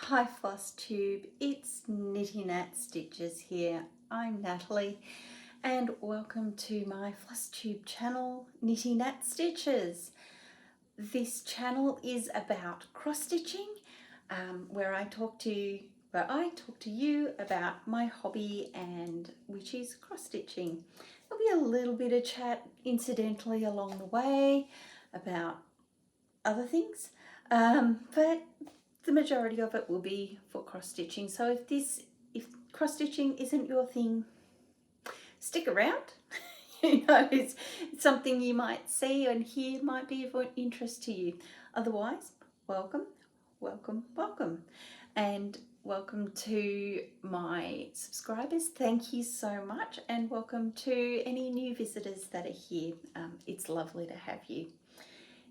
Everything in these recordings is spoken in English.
Hi Flosstube, it's Nittynat Stitches here. I'm Natalie and welcome to my Flosstube channel, Nittynat Stitches. This channel is about cross stitching, where I talk to you about my hobby, and which is cross stitching. There'll be a little bit of chat incidentally along the way about other things, but the majority of it will be for cross stitching. So if cross stitching isn't your thing, stick around. It's something you might see and hear might be of interest to you. Otherwise, welcome, and welcome to my subscribers. Thank you so much, and welcome to any new visitors that are here. It's lovely to have you.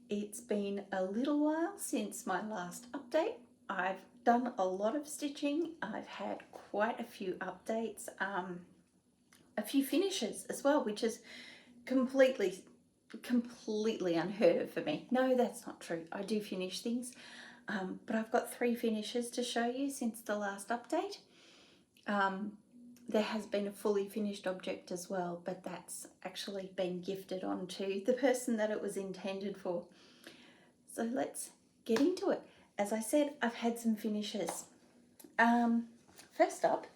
It's been a little while since my last update. I've done a lot of stitching. I've had quite a few updates, a few finishes as well, which is completely unheard of for me. No, that's not true. I do finish things, but I've got 3 finishes to show you since the last update. There has been a fully finished object as well, but that's actually been gifted onto the person that it was intended for. So let's get into it. As I said, I've had some finishes. First up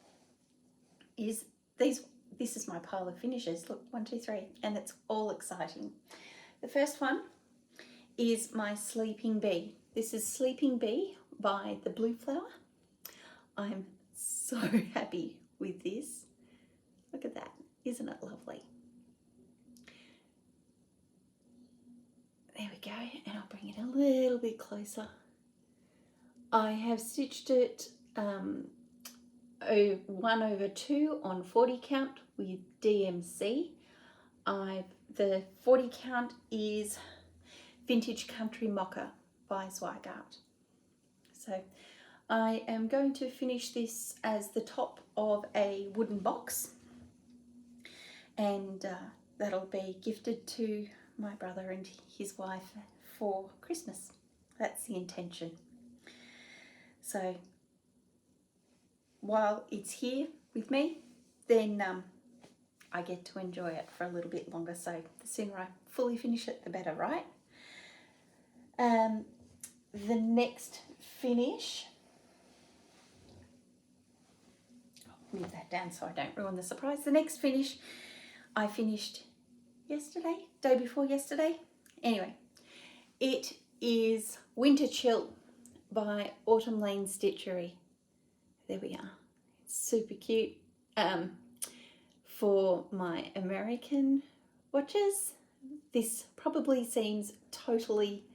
is these. This is my pile of finishes. Look, 1, 2, 3, and it's all exciting. The first one is my Sleeping Bee. This is Sleeping Bee by the Blue Flower. I'm so happy with this. Look at that. Isn't it lovely? There we go, and I'll bring it a little bit closer. I have stitched it 1/2 on 40 count with DMC. The 40 count is Vintage Country Mocha by Zweigart. So I am going to finish this as the top of a wooden box, and that'll be gifted to my brother and his wife for Christmas. That's the intention. So while it's here with me, then I get to enjoy it for a little bit longer. So the sooner I fully finish it, the better, right? The next finish, I'll move that down so I don't ruin the surprise. The next finish I finished yesterday, day before yesterday. Anyway, it is Winterchill by Autumn Lane Stitchery. There we are. It's super cute. For my American watchers, this probably seems totally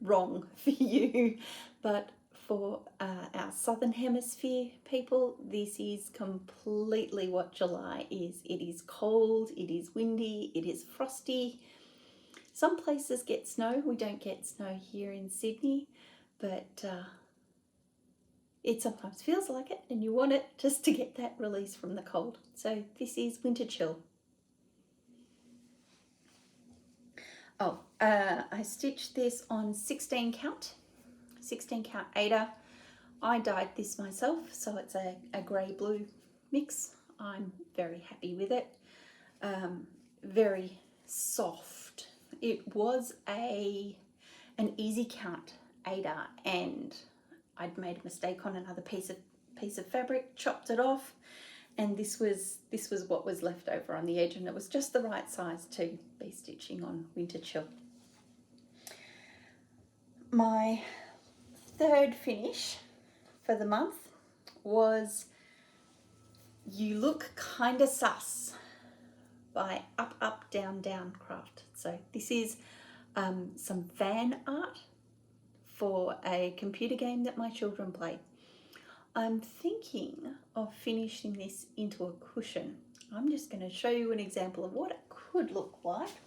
wrong for you, but for our Southern Hemisphere people, this is completely what July is. It is cold, it is windy, it is frosty. Some places get snow. We don't get snow here in Sydney, but it sometimes feels like it, and you want it just to get that release from the cold. So this is Winterchill. Oh, I stitched this on 16 count Ada. I dyed this myself, so it's a grey-blue mix. I'm very happy with it. Very soft. It was an easy count Ada, and I'd made a mistake on another piece of fabric, chopped it off, and this was what was left over on the edge, and it was just the right size to be stitching on Winterchill. My third finish for the month was You Look Kinda Sus by Up Up Down Down Craft. So this is some fan art for a computer game that my children play. I'm thinking of finishing this into a cushion. I'm just going to show you an example of what it could look like.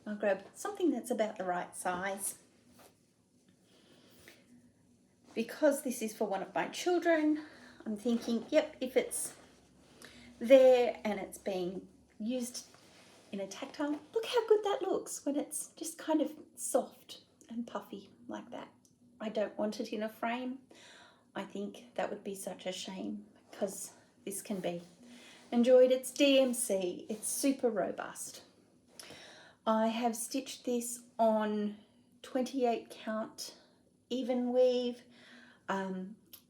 I'll grab something that's about the right size. Because this is for one of my children, I'm thinking, yep, if it's there and it's being used in a tactile, look how good that looks when it's just kind of soft and puffy like that. I don't want it in a frame. I think that would be such a shame because this can be enjoyed. It's DMC, it's super robust. I have stitched this on 28 count even weave.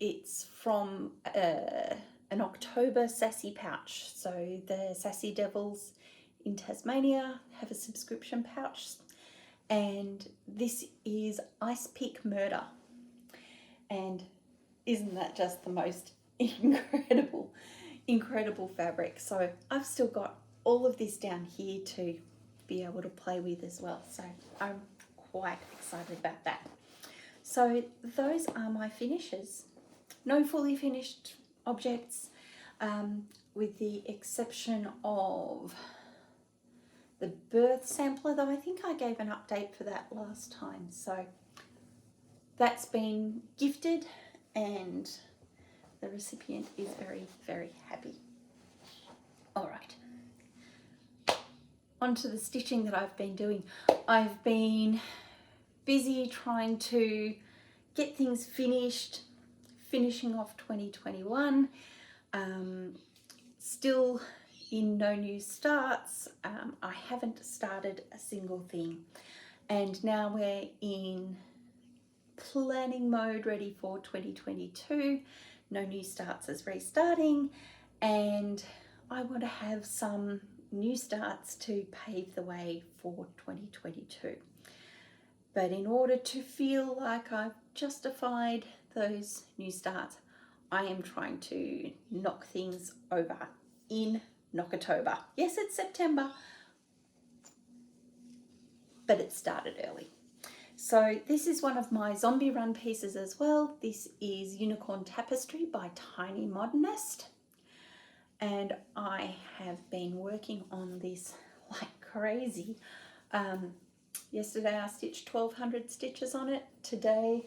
It's from an October Sassy pouch. So the Sassy Devils in Tasmania have a subscription pouch, and this is Ice Peak Murder. And isn't that just the most incredible fabric? So I've still got all of this down here to be able to play with as well. So I'm quite excited about that. So those are my finishes. No fully finished objects, with the exception of the birth sampler, though I think I gave an update for that last time. So that's been gifted and the recipient is very, very happy. All right, on to the stitching that I've been doing. I've been busy trying to get things finished, finishing off 2021. Still in no new starts. I haven't started a single thing. And now we're in planning mode, ready for 2022. No new starts is restarting, and I want to have some new starts to pave the way for 2022. But in order to feel like I've justified those new starts, I am trying to knock things over in Knockatober. Yes, it's September, but it started early. So this is one of my zombie run pieces as well. This is Unicorn Tapestry by Tiny Modernist. And I have been working on this like crazy. Yesterday I stitched 1200 stitches on it. Today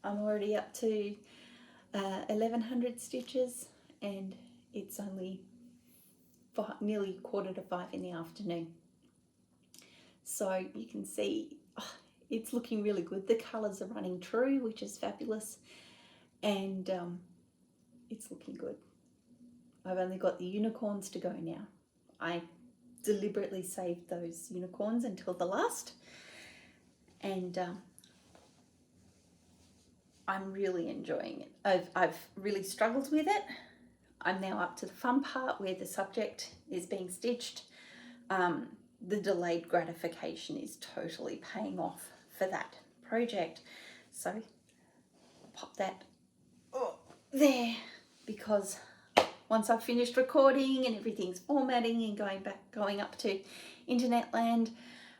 I'm already up to 1100 stitches, and it's only nearly 4:45 in the afternoon. So you can see it's looking really good. The colours are running true, which is fabulous, and it's looking good. I've only got the unicorns to go now. I deliberately saved those unicorns until the last, and I'm really enjoying it. I've really struggled with it. I'm now up to the fun part where the subject is being stitched. The delayed gratification is totally paying off for that project. So I'll pop that there, because once I've finished recording and everything's formatting and going up to internet land,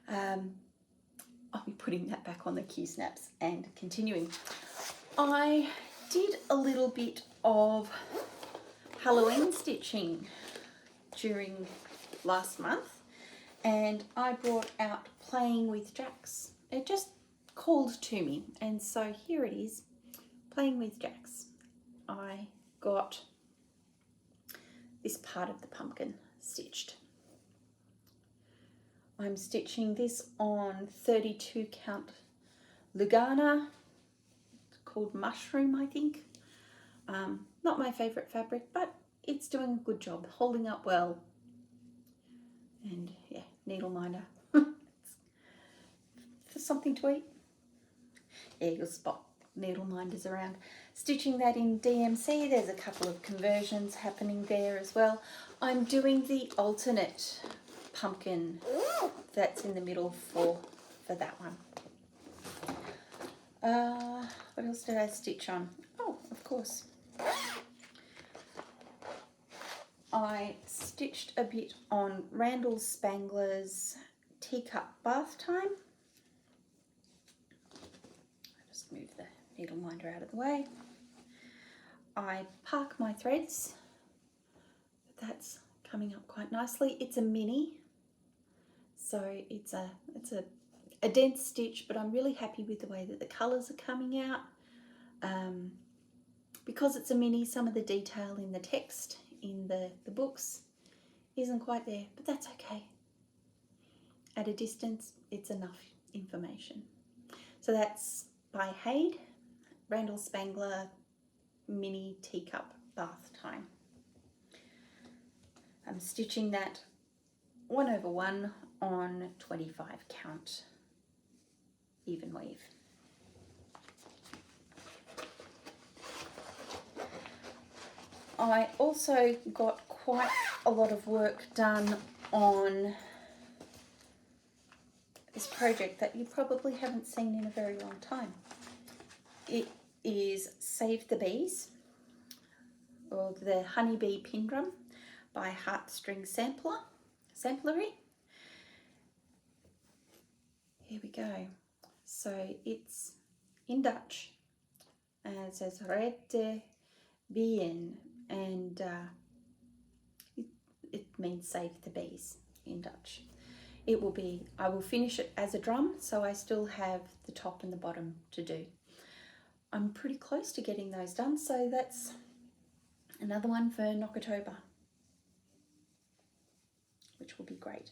I'll be putting that back on the Q snaps and continuing. I did a little bit of Halloween stitching during last month, and I brought out Playing with Jacks. It just called to me, and so here it is, Playing with Jacks. I got this part of the pumpkin stitched. I'm stitching this on 32 count Lugana, called Mushroom, I think. Not my favourite fabric, but it's doing a good job, holding up well. And yeah, needle minder. For something to eat. Yeah, you'll spot needle minders around. Stitching that in DMC, there's a couple of conversions happening there as well. I'm doing the alternate pumpkin that's in the middle for that one. What else did I stitch on? Oh, of course. I stitched a bit on Randall Spangler's Teacup Bathtime. I'll just move the needle minder out of the way. I park my threads. That's coming up quite nicely. It's a mini, so it's a dense stitch, but I'm really happy with the way that the colours are coming out. Because it's a mini, some of the detail in the text in the books isn't quite there, but that's okay. At a distance, it's enough information. So that's by Haid, Randall Spangler mini teacup Bathtime. I'm stitching that 1/1 on 25 count even weave. I also got quite a lot of work done on this project that you probably haven't seen in a very long time. It is Save the Bees, or the Honeybee Pin Drum by Heartstring Samplery. Here we go. So it's in Dutch, and it says Rete Bien, and it means save the bees in Dutch. It will be, I will finish it as a drum, so I still have the top and the bottom to do. I'm pretty close to getting those done, so that's another one for October, which will be great.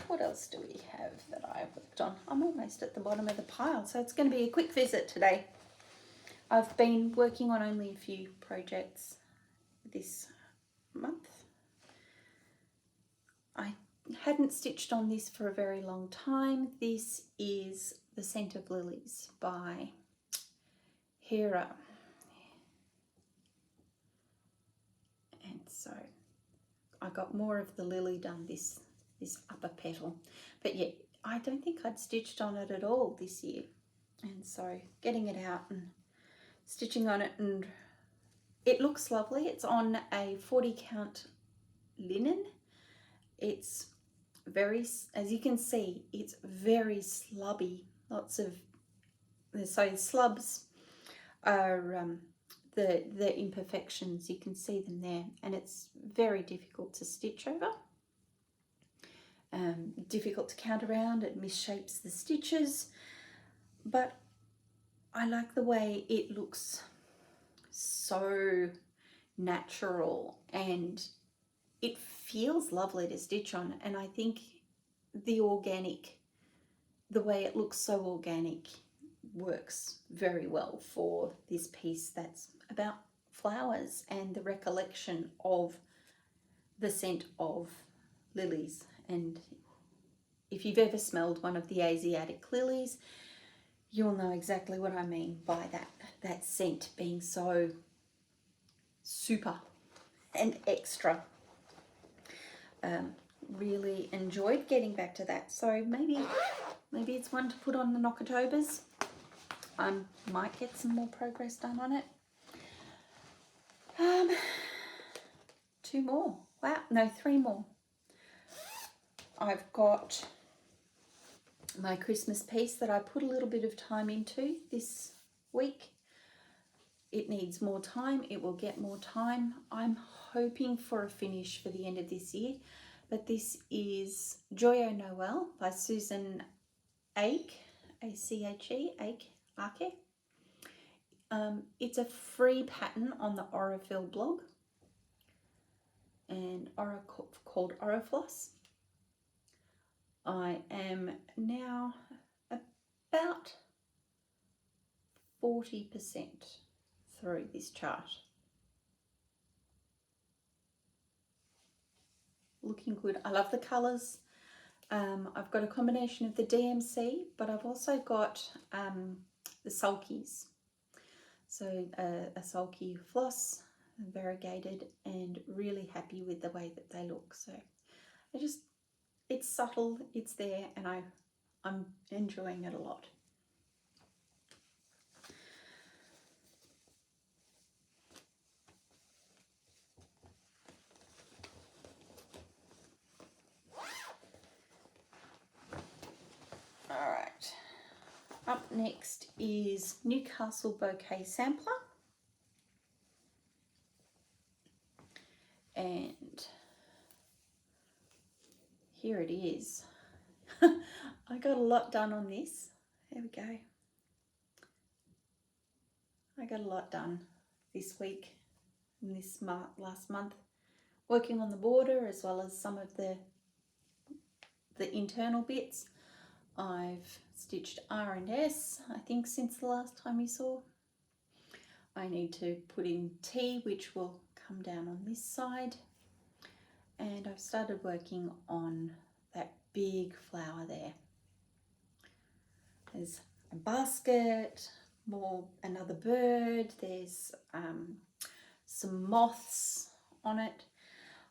What else do we have that I've worked on? I'm almost at the bottom of the pile, so it's going to be a quick visit today. I've been working on only a few projects this month. I hadn't stitched on this for a very long time. This is The Scent of Lilies by Gera. And so I got more of the lily done, this upper petal. But yeah, I don't think I'd stitched on it at all this year. And so getting it out and stitching on it, and it looks lovely. It's on a 40 count linen. It's very, as you can see, it's very slubby. Lots of, so slubs are the imperfections. You can see them there, and it's very difficult to stitch over. Difficult to count around. It misshapes the stitches, but I like the way it looks, so natural, and it feels lovely to stitch on. And I think the way it looks so organic works very well for this piece that's about flowers and the recollection of the scent of lilies. And if you've ever smelled one of the Asiatic lilies, you'll know exactly what I mean by that scent being so super and extra. Really enjoyed getting back to that, so maybe it's one to put on the Knockatobers. Might get some more progress done on it. 2 more. Wow, no, 3 more. I've got my Christmas piece that I put a little bit of time into this week. It needs more time. It will get more time. I'm hoping for a finish for the end of this year, but this is Joyo Noel by Susan Ake, A-C-H-E, Ake. It's a free pattern on the Aurifloss blog, and called Aurifloss. I am now about 40% through this chart. Looking good. I love the colours. I've got a combination of the DMC, but I've also got the sulkies. So a sulky floss, variegated, and really happy with the way that they look. So it's subtle, it's there, and I'm enjoying it a lot. All right, up next is Newcastle Bouquet Sampler. And here it is. I got a lot done on this. There we go. I got a lot done this week and this last month, working on the border as well as some of the internal bits. I've stitched R and S, I think, since the last time you saw. I need to put in T, which will come down on this side. And I've started working on that big flower there. There's a basket, another bird, there's some moths on it.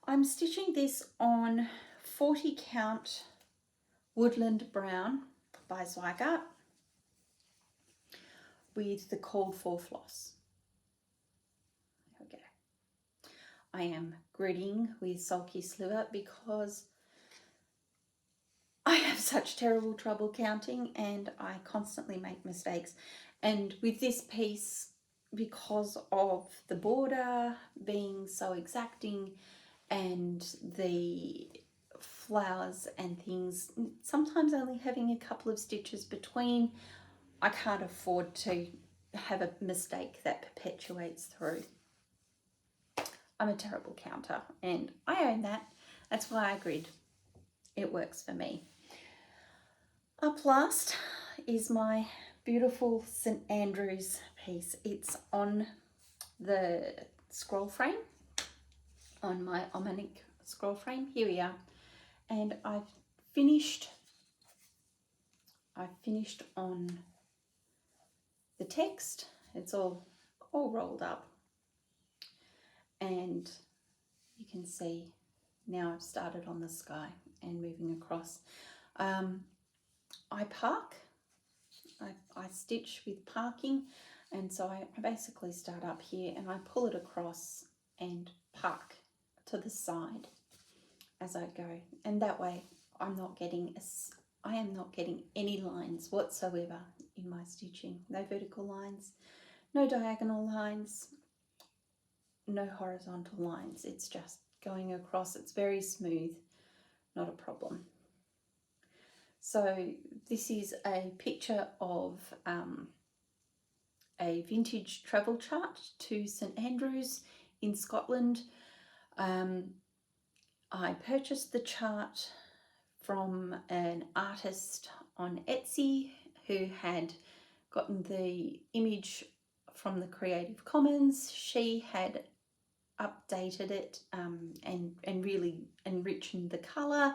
I'm stitching this on 40 count Woodland Brown by Zweigart with the called for floss. There we go. I am gridding with Sulky Sliver because I have such terrible trouble counting and I constantly make mistakes. And with this piece, because of the border being so exacting and the flowers and things sometimes only having a couple of stitches between, I can't afford to have a mistake that perpetuates through. I'm a terrible counter and I own that. That's why I grid. It works for me. Up last is my beautiful St Andrews piece. It's on the scroll frame, on my Omanic scroll frame. Here we are. And I've finished on the text. It's all rolled up. And you can see now I've started on the sky and moving across. I park. I stitch with parking, and so I basically start up here and I pull it across and park to the side as I go, and that way I am not getting any lines whatsoever in my stitching. No vertical lines, no diagonal lines, no horizontal lines. It's just going across. It's very smooth, not a problem. So this is a picture of a vintage travel chart to St Andrews in Scotland. I purchased the chart from an artist on Etsy who had gotten the image from the Creative Commons. She had updated it and really enriched the colours,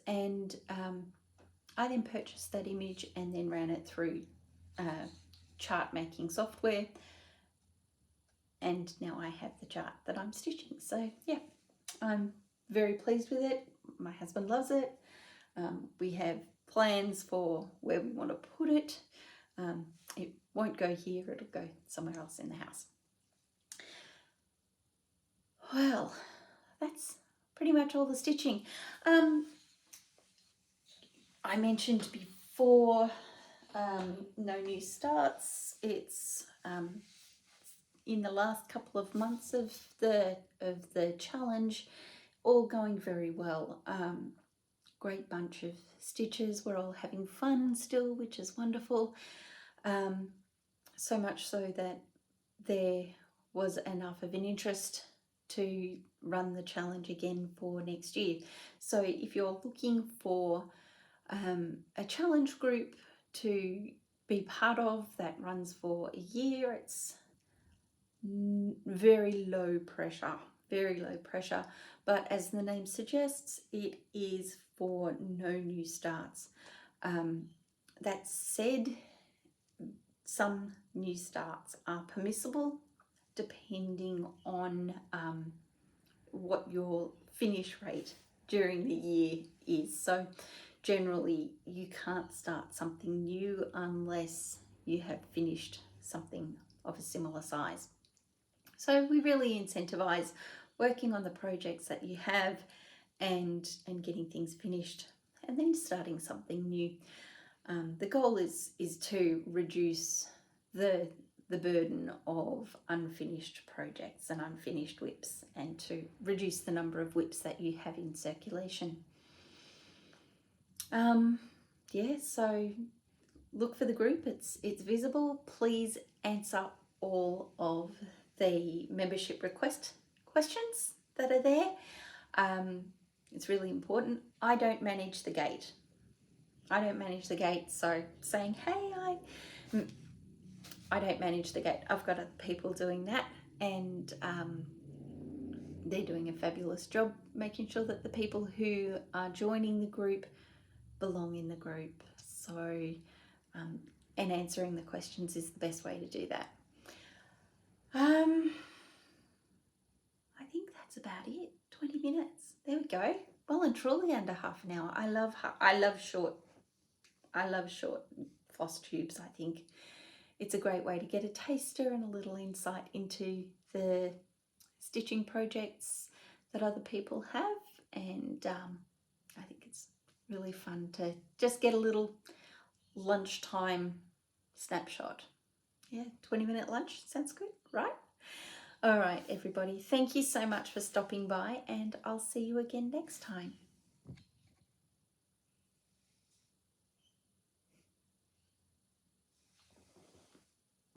and I then purchased that image and then ran it through chart making software, and now I have the chart that I'm stitching. So yeah, I'm very pleased with it. My husband loves it. We have plans for where we want to put it. It won't go here, it'll go somewhere else in the house. Well, that's pretty much all the stitching. I mentioned before, no new starts. It's in the last couple of months of the challenge, all going very well. Great bunch of stitches. We're all having fun still, which is wonderful. So much so that there was enough of an interest to run the challenge again for next year. So if you're looking for a challenge group to be part of that runs for a year, it's very low pressure, but as the name suggests, it is for no new starts. That said, some new starts are permissible depending on what your finish rate during the year is. So generally you can't start something new unless you have finished something of a similar size. So we really incentivize working on the projects that you have and getting things finished and then starting something new. The goal is to reduce the burden of unfinished projects and unfinished whips, and to reduce the number of whips that you have in circulation. Yeah, so look for the group. It's visible. Please answer all of the membership request questions that are there. It's really important. I don't manage the gate. I don't manage the gate, so saying, hey, I don't manage the gate. I've got other people doing that, and they're doing a fabulous job making sure that the people who are joining the group belong in the group. So, and answering the questions is the best way to do that. I think that's about it. 20 minutes. There we go. Well and truly under half an hour. I love short floss tubes. I think it's a great way to get a taster and a little insight into the stitching projects that other people have, and I think it's really fun to just get a little lunchtime snapshot. Yeah, 20-minute lunch sounds good, right? All right, everybody, thank you so much for stopping by, and I'll see you again next time.